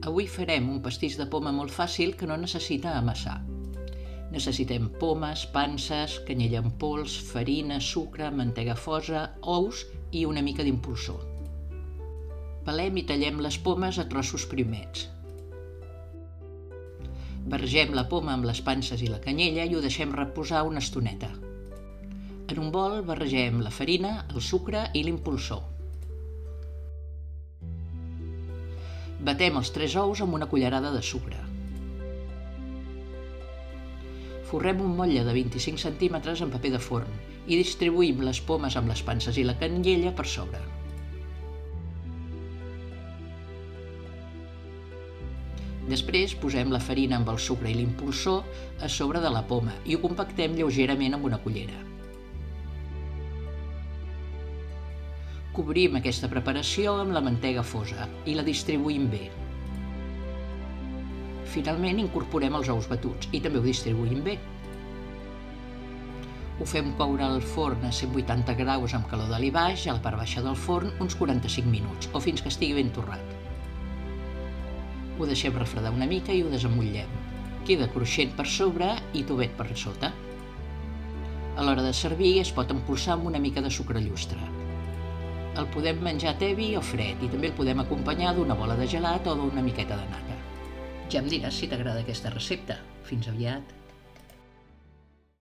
Avui farem un pastís de poma molt fàcil que no necessita amassar. Necessitem pomes, panses, canyella en pols, farina, sucre, mantega fosa, ous i una mica d'impulsor. Pelem i tallem les pomes a trossos primets. Barregem la poma amb les panses i la canyella i ho deixem reposar una estoneta. En un bol barregem la farina, el sucre i l'impulsor. Batem els 3 ous amb una cullerada de sucre. Forrem un motlle de 25 centímetres en paper de forn i distribuïm les pomes amb les panses i la canyella per sobre. Després posem la farina amb el sucre i l'impulsor a sobre de la poma i ho compactem lleugerament amb una cullera. Cobrim aquesta preparació amb la mantega fosa i la distribuïm bé. Finalment incorporem els ous batuts i també ho distribuïm bé. Ho fem coure al forn a 180 graus amb calor d'oli baix, a la part baixa del forn, uns 45 minuts o fins que estigui ben torrat. Ho deixem refredar una mica i ho desemmotlem. Queda cruixent per sobre i tovet per sota. A l'hora de servir es pot empolsar amb una mica de sucre llustre. El podem menjar tebi o fred i també el podem acompanyar d'una bola de gelat o d'una miqueta de nata. Ja em diràs si t'agrada aquesta recepta. Fins aviat!